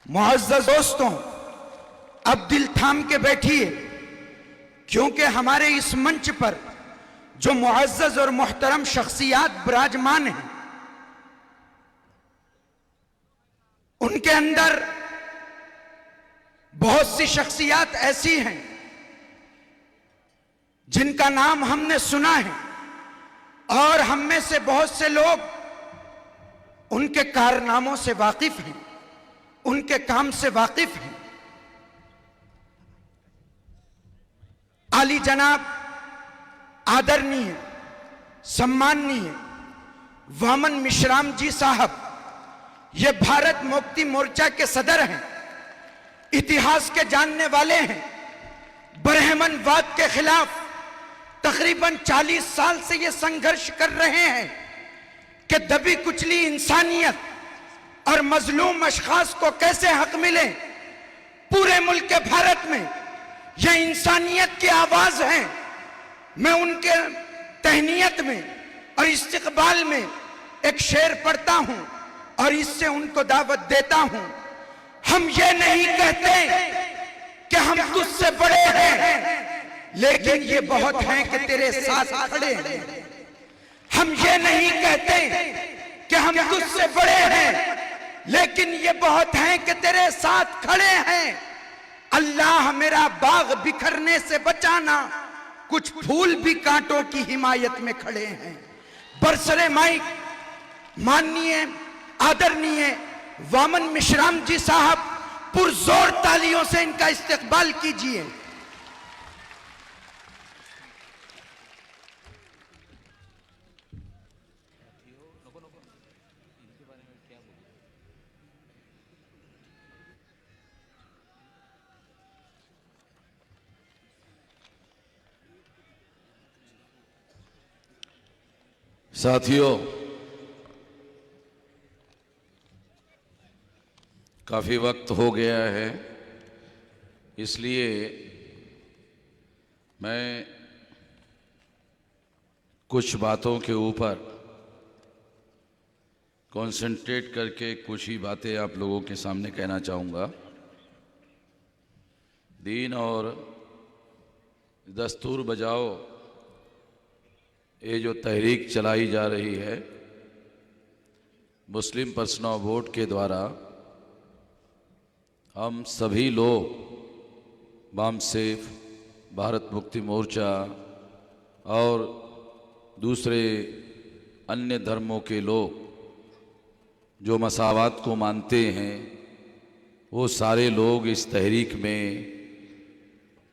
मुअज़्ज़ज़ दोस्तों, अब दिल थाम के बैठिए, क्योंकि हमारे इस मंच पर जो मुअज़्ज़ज़ और मुहतरम शख्सियात विराजमान हैं, उनके अंदर बहुत सी शख्सियात ऐसी हैं जिनका नाम हमने सुना है और हम में से बहुत से लोग उनके कारनामों से वाकिफ हैं, उनके काम से वाकिफ हैं। आली जनाब आदरणीय सम्माननीय वामन मिश्राम जी साहब, ये भारत मुक्ति मोर्चा के सदर हैं, इतिहास के जानने वाले हैं, ब्राह्मणवाद के खिलाफ तकरीबन 40 साल से ये संघर्ष कर रहे हैं कि दबी कुचली इंसानियत और मजलूम अशखास को कैसे हक मिले। पूरे मुल्क भारत में यह इंसानियत की आवाज है। मैं उनके तहनीयत में और इस्तकबाल में एक शेर पढ़ता हूं और इससे उनको दावत देता हूं। हम ये नहीं कहते कि हम तुझसे बड़े हैं, लेकिन ये बहुत हैं कि तेरे साथ खड़े हैं। हम ये नहीं कहते कि हम तुझसे बड़े हैं, लेकिन ये बहुत हैं कि तेरे साथ खड़े हैं। अल्लाह मेरा बाग बिखरने से बचाना, कुछ फूल भी कांटों की हिमायत में खड़े हैं। बरसरे माइक माननीय आदरणीय वामन मिश्राम जी साहब, पुरजोर तालियों से इनका इस्तकबाल कीजिए। साथियों, काफ़ी वक्त हो गया है, इसलिए मैं कुछ बातों के ऊपर कंसंट्रेट करके कुछ ही बातें आप लोगों के सामने कहना चाहूँगा। दीन और दस्तूर बचाओ, ये जो तहरीक चलाई जा रही है मुस्लिम पर्सन ऑफ वोट के द्वारा, हम सभी लोग बामसेफ, भारत मुक्ति मोर्चा और दूसरे अन्य धर्मों के लोग जो मसावात को मानते हैं, वो सारे लोग इस तहरीक में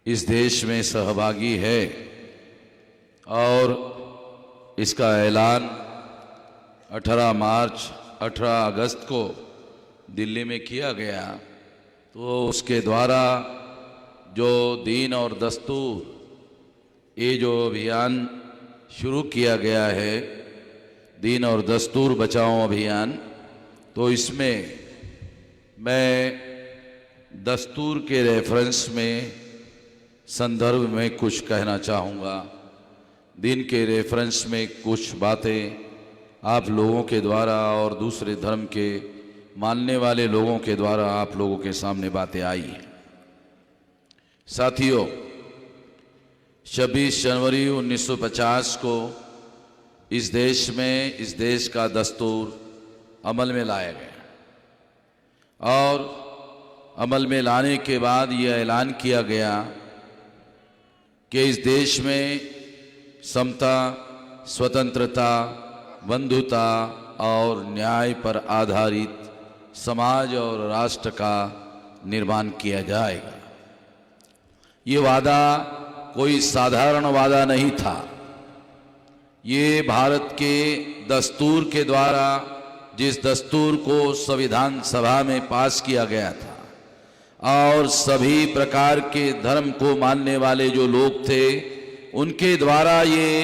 इस देश में सहभागी है। और इसका ऐलान 18 मार्च 18 अगस्त को दिल्ली में किया गया। तो उसके द्वारा जो दीन और दस्तूर, ये जो अभियान शुरू किया गया है, दीन और दस्तूर बचाओ अभियान, तो इसमें मैं दस्तूर के रेफरेंस में संदर्भ में कुछ कहना चाहूँगा। दीन के रेफरेंस में कुछ बातें आप लोगों के द्वारा और दूसरे धर्म के मानने वाले लोगों के द्वारा आप लोगों के सामने बातें आई हैं। साथियों, 26 जनवरी 1950 को इस देश में इस देश का दस्तूर अमल में लाया गया और अमल में लाने के बाद यह ऐलान किया गया कि इस देश में समता, स्वतंत्रता, बंधुता और न्याय पर आधारित समाज और राष्ट्र का निर्माण किया जाएगा। ये वादा कोई साधारण वादा नहीं था। ये भारत के दस्तूर के द्वारा, जिस दस्तूर को संविधान सभा में पास किया गया था और सभी प्रकार के धर्म को मानने वाले जो लोग थे उनके द्वारा ये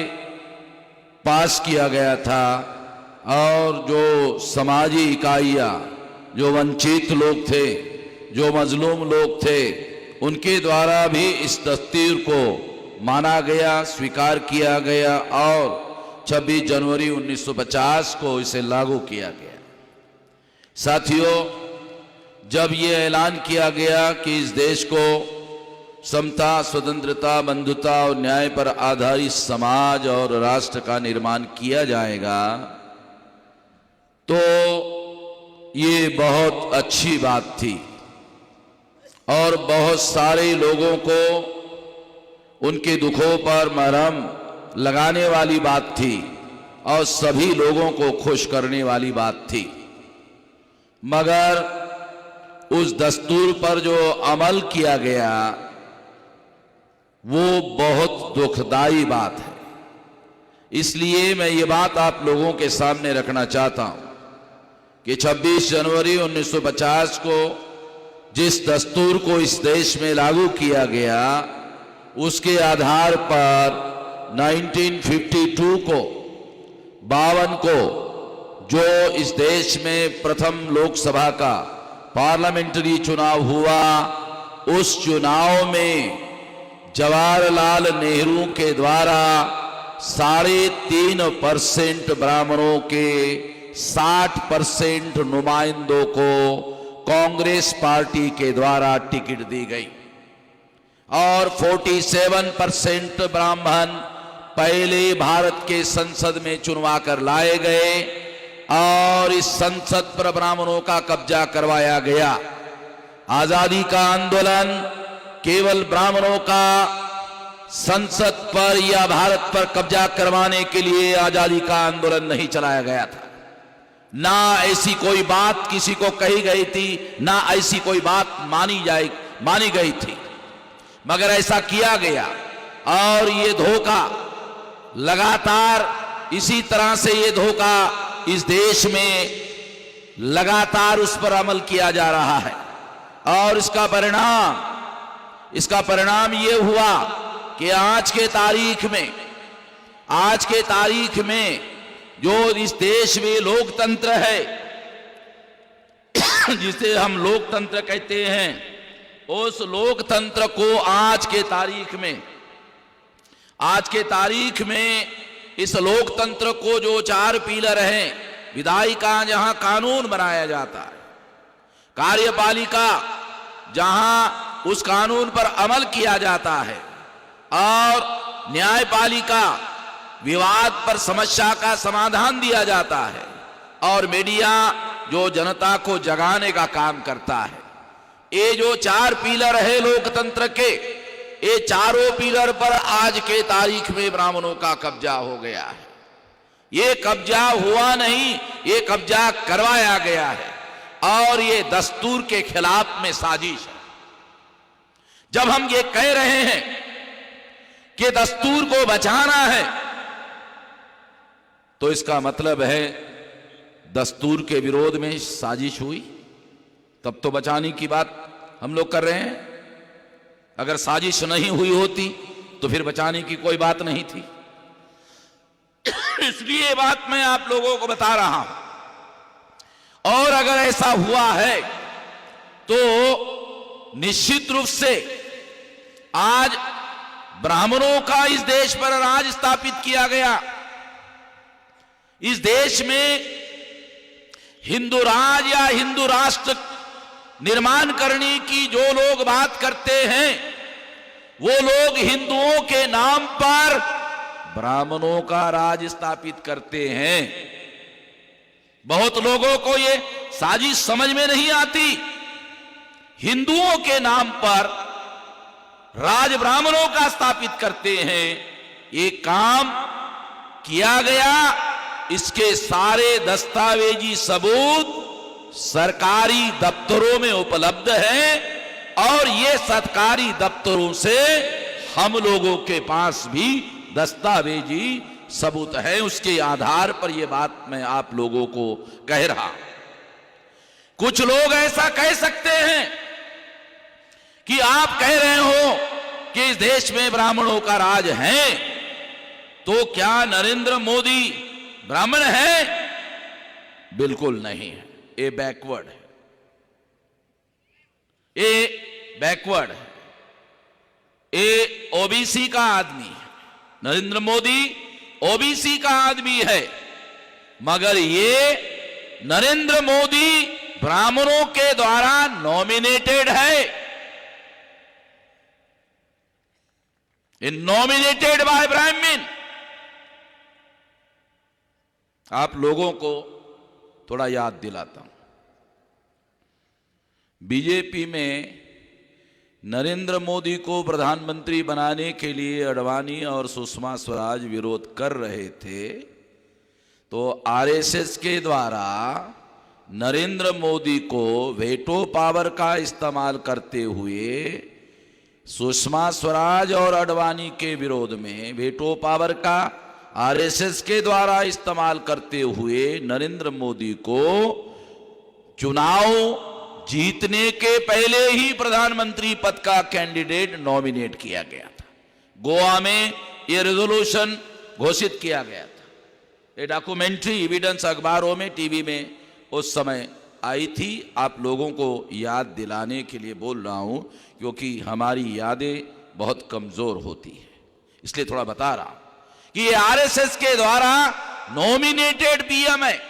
पास किया गया था। और जो समाजी इकाइयाँ, जो वंचित लोग थे, जो मजलूम लोग थे, उनके द्वारा भी इस दस्तूर को माना गया, स्वीकार किया गया और 26 जनवरी 1950 को इसे लागू किया गया। साथियों, जब ये ऐलान किया गया कि इस देश को समता, स्वतंत्रता, बंधुता और न्याय पर आधारित समाज और राष्ट्र का निर्माण किया जाएगा, तो ये बहुत अच्छी बात थी और बहुत सारे लोगों को उनके दुखों पर मरहम लगाने वाली बात थी और सभी लोगों को खुश करने वाली बात थी। मगर उस दस्तूर पर जो अमल किया गया वो बहुत दुखदाई बात है। इसलिए मैं ये बात आप लोगों के सामने रखना चाहता हूं कि 26 जनवरी 1950 को जिस दस्तूर को इस देश में लागू किया गया, उसके आधार पर 1952 को 52 को जो इस देश में प्रथम लोकसभा का पार्लियामेंट्री चुनाव हुआ, उस चुनाव में जवाहरलाल नेहरू के द्वारा 3.5% ब्राह्मणों के 60% नुमाइंदों को कांग्रेस पार्टी के द्वारा टिकट दी गई और 47% ब्राह्मण पहले भारत के संसद में चुनवा कर लाए गए और इस संसद पर ब्राह्मणों का कब्जा करवाया गया। आजादी का आंदोलन केवल ब्राह्मणों का संसद पर या भारत पर कब्जा करवाने के लिए आजादी का आंदोलन नहीं चलाया गया था। ना ऐसी कोई बात किसी को कही गई थी, ना ऐसी कोई बात मानी गई थी, मगर ऐसा किया गया और ये धोखा लगातार इसी तरह से ये धोखा इस देश में लगातार उस पर अमल किया जा रहा है और इसका परिणाम ये हुआ कि आज के तारीख में जो इस देश में लोकतंत्र है जिसे हम लोकतंत्र कहते हैं, उस लोकतंत्र को आज के तारीख में इस लोकतंत्र को जो 4 पिलर हैं, विधायिका जहां कानून बनाया जाता है, कार्यपालिका जहां उस कानून पर अमल किया जाता है और न्यायपालिका विवाद पर समस्या का समाधान दिया जाता है और मीडिया जो जनता को जगाने का काम करता है। ये जो 4 पिलर है लोकतंत्र के, ये चारों पिलर पर आज के तारीख में ब्राह्मणों का कब्जा हो गया है। ये कब्जा हुआ नहीं, ये कब्जा करवाया गया है और ये दस्तूर के खिलाफ में साजिश है। जब हम ये कह रहे हैं कि दस्तूर को बचाना है, तो इसका मतलब है दस्तूर के विरोध में साजिश हुई, तब तो बचाने की बात हम लोग कर रहे हैं। अगर साजिश नहीं हुई होती तो फिर बचाने की कोई बात नहीं थी। इसलिए बात मैं आप लोगों को बता रहा हूं और अगर ऐसा हुआ है तो निश्चित रूप से आज ब्राह्मणों का इस देश पर राज स्थापित किया गया। इस देश में हिंदू राज या हिंदू राष्ट्र निर्माण करने की जो लोग बात करते हैं, वो लोग हिंदुओं के नाम पर ब्राह्मणों का राज स्थापित करते हैं। बहुत लोगों को ये साजिश समझ में नहीं आती। हिंदुओं के नाम पर राज ब्राह्मणों का स्थापित करते हैं। ये काम किया गया, इसके सारे दस्तावेजी सबूत सरकारी दफ्तरों में उपलब्ध है और ये सरकारी दफ्तरों से हम लोगों के पास भी दस्तावेजी सबूत है। उसके आधार पर यह बात मैं आप लोगों को कह रहा हूं। कुछ लोग ऐसा कह सकते हैं कि आप कह रहे हो कि इस देश में ब्राह्मणों का राज है, तो क्या नरेंद्र मोदी ब्राह्मण है? बिल्कुल नहीं है। ये बैकवर्ड है, ये बैकवर्ड है, ये ओबीसी का आदमी है। नरेंद्र मोदी ओबीसी का आदमी है, मगर ये नरेंद्र मोदी ब्राह्मणों के द्वारा नॉमिनेटेड है, नॉमिनेटेड बाय ब्राह्मण। आप लोगों को थोड़ा याद दिलाता हूं, बीजेपी में नरेंद्र मोदी को प्रधानमंत्री बनाने के लिए अडवाणी और सुषमा स्वराज विरोध कर रहे थे, तो आरएसएस के द्वारा नरेंद्र मोदी को वेटो पावर का इस्तेमाल करते हुए सुषमा स्वराज और अडवाणी के विरोध में वेटो पावर का आरएसएस के द्वारा इस्तेमाल करते हुए नरेंद्र मोदी को चुनाव जीतने के पहले ही प्रधानमंत्री पद का कैंडिडेट नॉमिनेट किया गया था। गोवा में यह रेजोल्यूशन घोषित किया गया था। ये डॉक्यूमेंट्री एविडेंस अखबारों में, टीवी में उस समय आई थी। आप लोगों को याद दिलाने के लिए बोल रहा हूं, क्योंकि हमारी यादें बहुत कमजोर होती है, इसलिए थोड़ा बता रहा हूं कि ये आरएसएस के द्वारा नॉमिनेटेड पीएम है,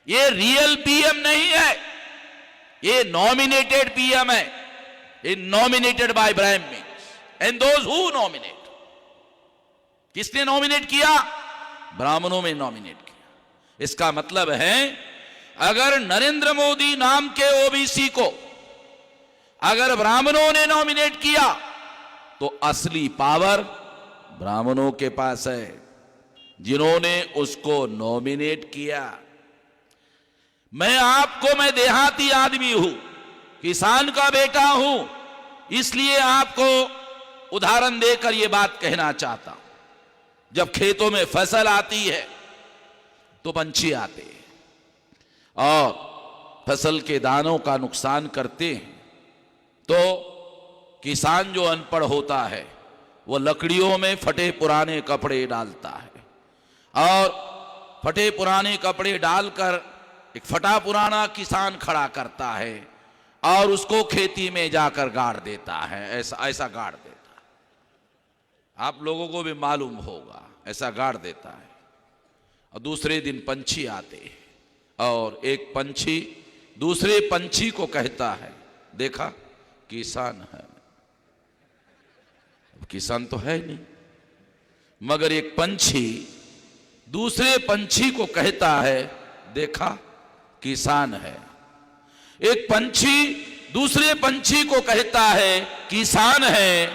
ये रियल पीएम नहीं है, ये नॉमिनेटेड पीएम है। ये nominated by Brahmans and those who nominate. किसने नॉमिनेट किया? ब्राह्मणों में नॉमिनेट किया। इसका मतलब है अगर नरेंद्र मोदी नाम के ओबीसी को अगर ब्राह्मणों ने नॉमिनेट किया तो असली पावर ब्राह्मणों के पास है, जिन्होंने उसको नॉमिनेट किया। मैं देहाती आदमी हूं, किसान का बेटा हूं, इसलिए आपको उदाहरण देकर यह बात कहना चाहता हूं। जब खेतों में फसल आती है तो पंछी आते हैं और फसल के दानों का नुकसान करते हैं, तो किसान जो अनपढ़ होता है वो लकड़ियों में फटे पुराने कपड़े डालता है और फटे पुराने कपड़े डालकर एक फटा पुराना किसान खड़ा करता है और उसको खेती में जाकर गाड़ देता है। ऐसा गाड़ देता है, आप लोगों को भी मालूम होगा, ऐसा गाड़ देता है। और दूसरे दिन पंछी आते हैं और एक पंछी दूसरे पंछी को कहता है, देखा किसान है। किसान तो है नहीं, मगर एक पंछी दूसरे पंछी को कहता है, देखा किसान है। एक पंछी दूसरे पंछी को कहता है किसान है,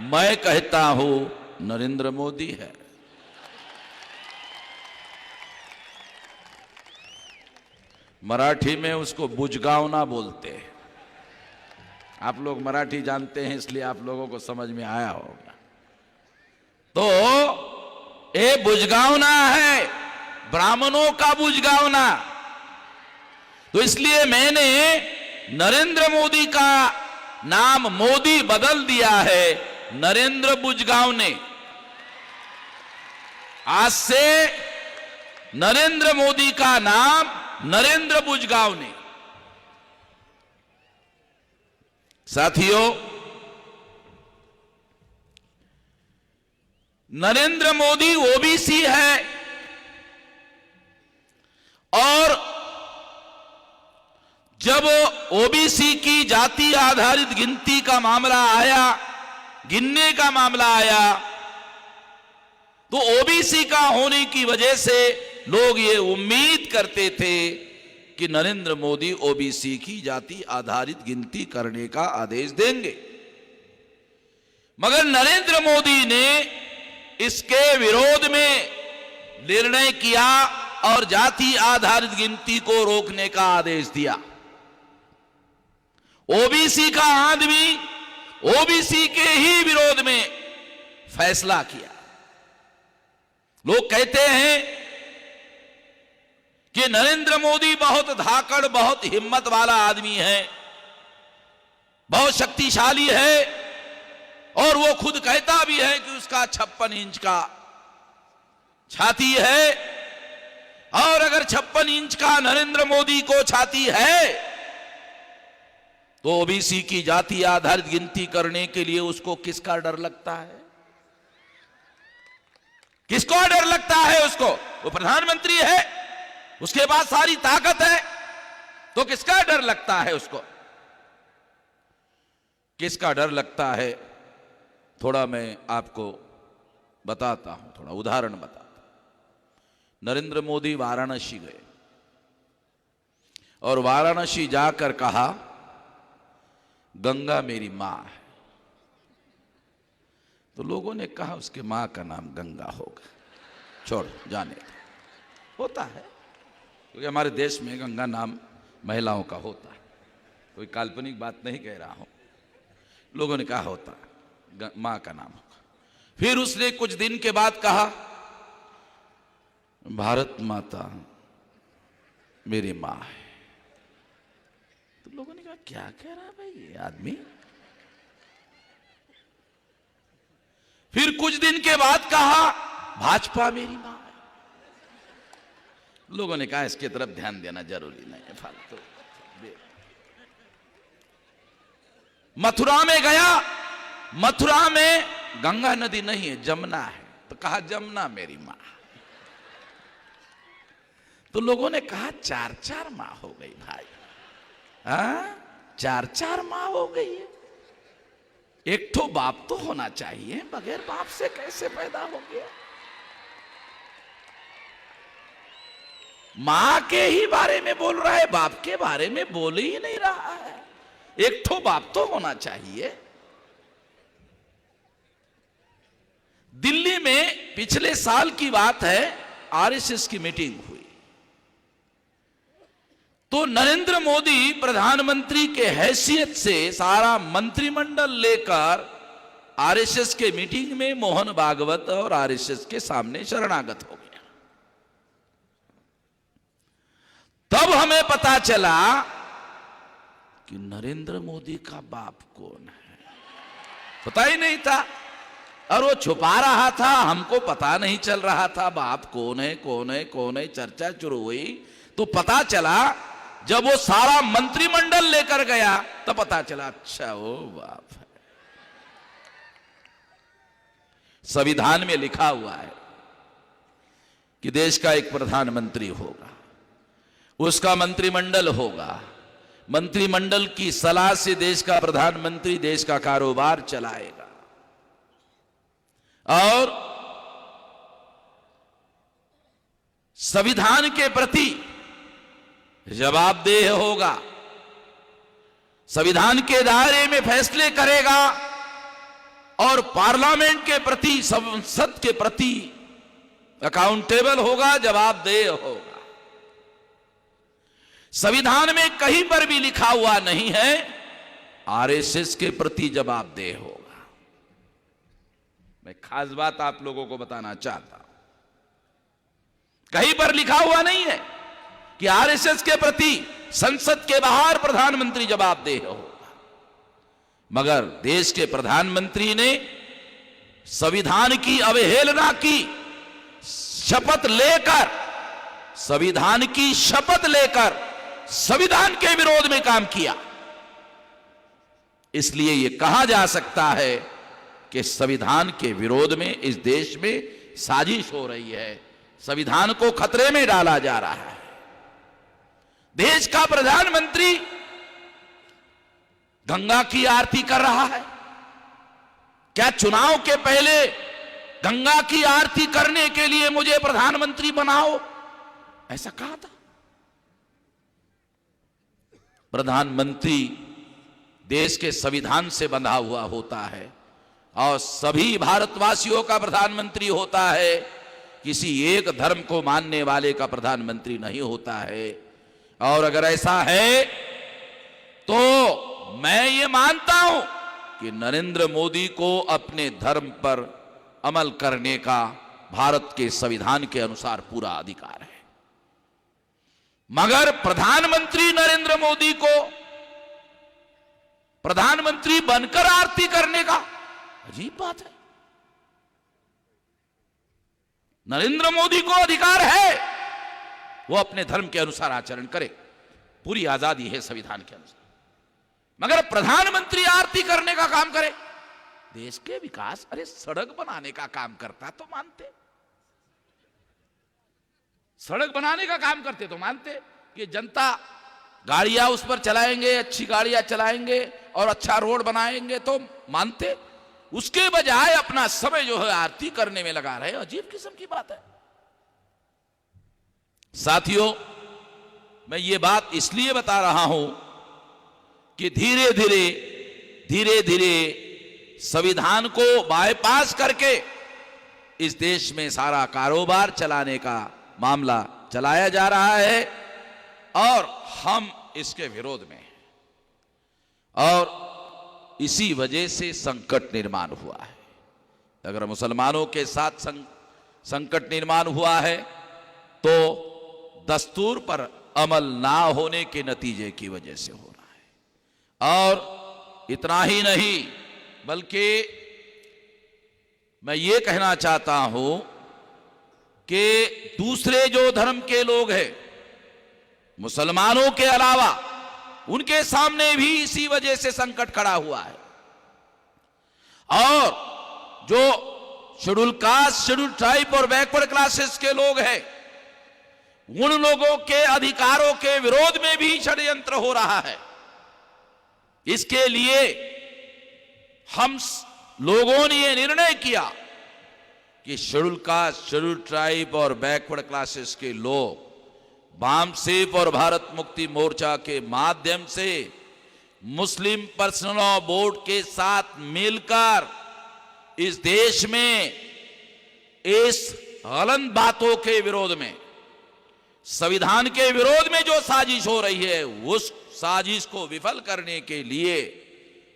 मैं कहता हूं नरेंद्र मोदी है। मराठी में उसको बुजगावना बोलते हैं। आप लोग मराठी जानते हैं, इसलिए आप लोगों को समझ में आया होगा। तो ये बुजगावना है, ब्राह्मणों का बुजगावना। तो इसलिए मैंने नरेंद्र मोदी का नाम मोदी बदल दिया है नरेंद्र बुजगावने। आज से नरेंद्र मोदी का नाम नरेंद्र बुजगावने। साथियों, नरेंद्र मोदी ओबीसी है और जब ओबीसी की जाति आधारित गिनती का मामला आया, गिनने का मामला आया, तो ओबीसी का होने की वजह से लोग ये उम्मीद करते थे कि नरेंद्र मोदी ओबीसी की जाति आधारित गिनती करने का आदेश देंगे। मगर नरेंद्र मोदी ने इसके विरोध में निर्णय किया और जाति आधारित गिनती को रोकने का आदेश दिया। ओबीसी का आदमी ओबीसी के ही विरोध में फैसला किया। लोग कहते हैं कि नरेंद्र मोदी बहुत धाकड़, बहुत हिम्मत वाला आदमी है, बहुत शक्तिशाली है, और वो खुद कहता भी है कि उसका 56 इंच का छाती है, और अगर 56 इंच का नरेंद्र मोदी को छाती है तो ओबीसी की जाति आधारित गिनती करने के लिए उसको किसका डर लगता है? किसको डर लगता है उसको? वो प्रधानमंत्री है, उसके पास सारी ताकत है, तो किसका डर लगता है उसको? किसका डर लगता है? थोड़ा मैं आपको बताता हूं, थोड़ा उदाहरण बताता हूं। नरेंद्र मोदी वाराणसी गए और वाराणसी जाकर कहा गंगा मेरी मां है। तो लोगों ने कहा उसके मां का नाम गंगा होगा, छोड़ जाने दो। होता है, क्योंकि हमारे देश में गंगा नाम महिलाओं का होता है, कोई काल्पनिक बात नहीं कह रहा हूं। लोगों ने कहा होता मां का नाम होगा। फिर उसने कुछ दिन के बाद कहा भारत माता मेरी मां है। तो लोगों ने कहा क्या कह रहा है भाई ये आदमी? फिर कुछ दिन के बाद कहा भाजपा मेरी मां है। लोगों ने कहा इसके तरफ ध्यान देना जरूरी नहीं है, फालतू। मथुरा में गया, मथुरा में गंगा नदी नहीं है, जमुना है, तो कहा जमुना मेरी मां। तो लोगों ने कहा चार चार मां हो गई भाई, चार चार मां हो गई है। एक ठो बाप तो होना चाहिए, बगैर बाप से कैसे पैदा हो गया? मां के ही बारे में बोल रहा है, बाप के बारे में बोल ही नहीं रहा है। एक ठो बाप तो होना चाहिए। दिल्ली में पिछले साल की बात है, आरएसएस की मीटिंग हुई तो नरेंद्र मोदी प्रधानमंत्री के हैसियत से सारा मंत्रिमंडल लेकर आरएसएस के मीटिंग में मोहन भागवत और आरएसएस के सामने शरणागत हो गया। तब हमें पता चला कि नरेंद्र मोदी का बाप कौन है, पता ही नहीं था। और वो छुपा रहा था, हमको पता नहीं चल रहा था बाप कौन है कौन है कौन है। चर्चा शुरू हुई तो पता चला, जब वो सारा मंत्रिमंडल लेकर गया तो पता चला अच्छा वो बाप है। संविधान में लिखा हुआ है कि देश का एक प्रधानमंत्री होगा, उसका मंत्रिमंडल होगा, मंत्रिमंडल की सलाह से देश का प्रधानमंत्री देश का कारोबार चलाएगा और संविधान के प्रति जवाबदेह होगा, संविधान के दायरे में फैसले करेगा और पार्लियामेंट के प्रति, संसद के प्रति अकाउंटेबल होगा, जवाबदेह होगा। संविधान में कहीं पर भी लिखा हुआ नहीं है आरएसएस के प्रति जवाबदेह होगा। मैं खास बात आप लोगों को बताना चाहता हूं, कहीं पर लिखा हुआ नहीं है कि आरएसएस के प्रति संसद के बाहर प्रधानमंत्री जवाबदेह होगा। मगर देश के प्रधानमंत्री ने संविधान की अवहेलना की, शपथ लेकर, संविधान की शपथ लेकर संविधान के विरोध में काम किया। इसलिए यह कहा जा सकता है कि संविधान के विरोध में इस देश में साजिश हो रही है, संविधान को खतरे में डाला जा रहा है। देश का प्रधानमंत्री गंगा की आरती कर रहा है। क्या चुनाव के पहले गंगा की आरती करने के लिए मुझे प्रधानमंत्री बनाओ, ऐसा कहा था? प्रधानमंत्री देश के संविधान से बंधा हुआ होता है और सभी भारतवासियों का प्रधानमंत्री होता है, किसी एक धर्म को मानने वाले का प्रधानमंत्री नहीं होता है। और अगर ऐसा है तो मैं ये मानता हूं कि नरेंद्र मोदी को अपने धर्म पर अमल करने का भारत के संविधान के अनुसार पूरा अधिकार है। मगर प्रधानमंत्री नरेंद्र मोदी को प्रधानमंत्री बनकर आरती करने का अजीब बात है। नरेंद्र मोदी को अधिकार है वो अपने धर्म के अनुसार आचरण करे, पूरी आजादी है संविधान के अनुसार। मगर प्रधानमंत्री आरती करने का काम करे, देश के विकास, अरे सड़क बनाने का काम करता तो मानते, सड़क बनाने का काम करते तो मानते कि जनता गाड़ियां उस पर चलाएंगे, अच्छी गाड़ियां चलाएंगे और अच्छा रोड बनाएंगे तो मानते। उसके बजाय अपना समय जो है आरती करने में लगा रहे। अजीब किस्म की बात है। साथियों, मैं ये बात इसलिए बता रहा हूं कि धीरे धीरे संविधान को बाईपास करके इस देश में सारा कारोबार चलाने का मामला चलाया जा रहा है और हम इसके विरोध में हैं और इसी वजह से संकट निर्माण हुआ है। अगर मुसलमानों के साथ संकट निर्माण हुआ है तो दस्तूर पर अमल ना होने के नतीजे की वजह से हो रहा है। और इतना ही नहीं, बल्कि मैं ये कहना चाहता हूं कि दूसरे जो धर्म के लोग हैं, मुसलमानों के अलावा, उनके सामने भी इसी वजह से संकट खड़ा हुआ है। और जो शेड्यूल कास्ट, शेड्यूल ट्राइब और बैकवर्ड क्लासेस के लोग हैं, उन लोगों के अधिकारों के विरोध में भी षड्यंत्र हो रहा है। इसके लिए हम लोगों ने यह निर्णय किया कि शेड्यूल कास्ट, शेड्यूल ट्राइब और बैकवर्ड क्लासेस के लोग वामसेफ और भारत मुक्ति मोर्चा के माध्यम से मुस्लिम पर्सनल लॉ बोर्ड के साथ मिलकर इस देश में इस गलत बातों के विरोध में, संविधान के विरोध में जो साजिश हो रही है, उस साजिश को विफल करने के लिए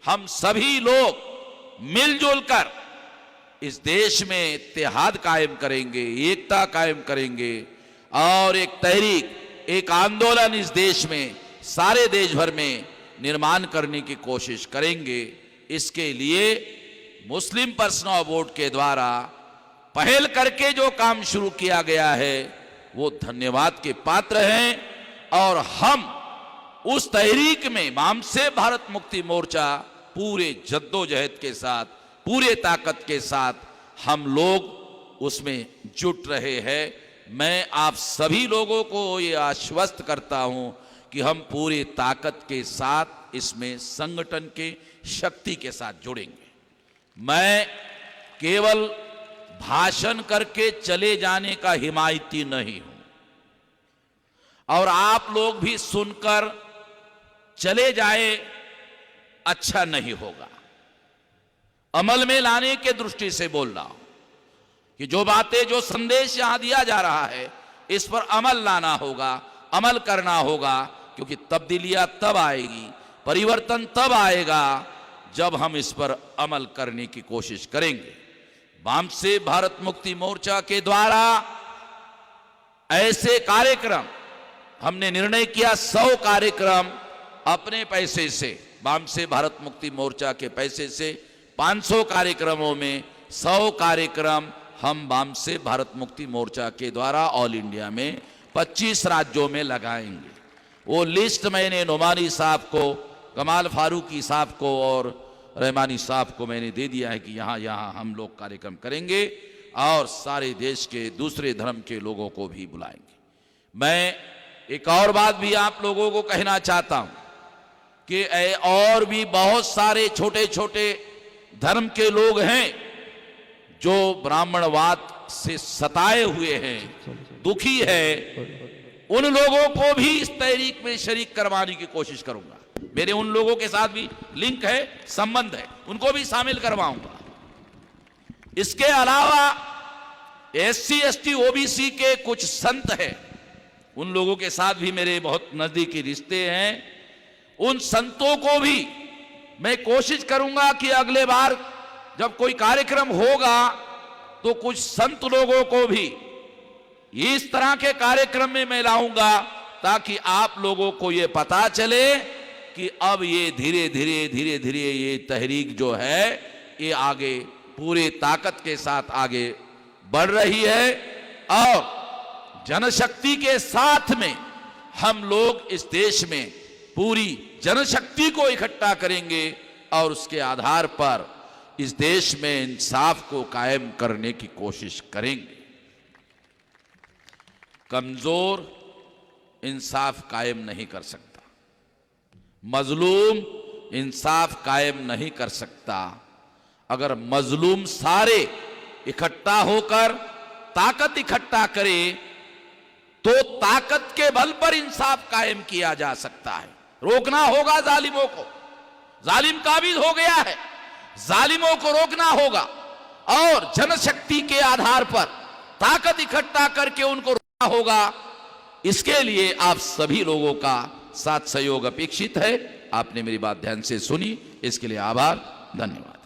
हम सभी लोग मिलजुल कर इस देश में इत्तेहाद कायम करेंगे, एकता कायम करेंगे और एक तहरीक, एक आंदोलन इस देश में, सारे देश भर में निर्माण करने की कोशिश करेंगे। इसके लिए मुस्लिम पर्सनल लॉ बोर्ड के द्वारा पहल करके जो काम शुरू किया गया है वो धन्यवाद के पात्र हैं और हम उस तहरीक में वामसेफ भारत मुक्ति मोर्चा पूरे जद्दोजहद के साथ, पूरे ताकत के साथ हम लोग उसमें जुट रहे हैं। मैं आप सभी लोगों को ये आश्वस्त करता हूं कि हम पूरी ताकत के साथ इसमें संगठन के शक्ति के साथ जुड़ेंगे। मैं केवल भाषण करके चले जाने का हिमायती नहीं हूं और आप लोग भी सुनकर चले जाए अच्छा नहीं होगा। अमल में लाने के दृष्टि से बोल रहा हूं कि जो बातें, जो संदेश यहां दिया जा रहा है, इस पर अमल लाना होगा, अमल करना होगा, क्योंकि तब्दीलियां तब आएगी, परिवर्तन तब आएगा जब हम इस पर अमल करने की कोशिश करेंगे। वामसेफ भारत मुक्ति मोर्चा के द्वारा ऐसे कार्यक्रम हमने निर्णय किया, 100 कार्यक्रम अपने पैसे से, वामसेफ भारत मुक्ति मोर्चा के पैसे से 500 कार्यक्रमों में 100 कार्यक्रम हम वामसेफ भारत मुक्ति मोर्चा के द्वारा ऑल इंडिया में 25 राज्यों में लगाएंगे। वो लिस्ट मैंने नोमानी साहब को, कमाल फारूकी साहब को और रहमानी साहब को मैंने दे दिया है कि यहाँ हम लोग कार्यक्रम करेंगे और सारे देश के दूसरे धर्म के लोगों को भी बुलाएंगे। मैं एक और बात भी आप लोगों को कहना चाहता हूं कि और भी बहुत सारे छोटे छोटे धर्म के लोग हैं जो ब्राह्मणवाद से सताए हुए हैं, दुखी है। उन लोगों को भी इस तहरीक में शरीक करवाने की कोशिश करूंगा। मेरे उन लोगों के साथ भी लिंक है, संबंध है, उनको भी शामिल करवाऊंगा। इसके अलावा SC ST OBC के कुछ संत हैं, उन लोगों के साथ भी मेरे बहुत नजदीकी रिश्ते हैं। उन संतों को भी मैं कोशिश करूंगा कि अगले बार जब कोई कार्यक्रम होगा तो कुछ संत लोगों को भी इस तरह के कार्यक्रम में मैं लाऊंगा, ताकि आप लोगों को यह पता चले कि अब ये धीरे धीरे ये तहरीक जो है ये आगे पूरे ताकत के साथ आगे बढ़ रही है और जनशक्ति के साथ में हम लोग इस देश में पूरी जनशक्ति को इकट्ठा करेंगे और उसके आधार पर इस देश में इंसाफ को कायम करने की कोशिश करेंगे। कमजोर इंसाफ कायम नहीं कर सकता। मजलूम इंसाफ कायम नहीं कर सकता। अगर मजलूम सारे इकट्ठा होकर ताकत इकट्ठा करे तो ताकत के बल पर इंसाफ कायम किया जा सकता है। रोकना होगा जालिमों को, जालिम काबिज हो गया है, जालिमों को रोकना होगा और जनशक्ति के आधार पर ताकत इकट्ठा करके उनको रोकना होगा। इसके लिए आप सभी लोगों का साथ सहयोग अपेक्षित है। आपने मेरी बात ध्यान से सुनी, इसके लिए आभार, धन्यवाद।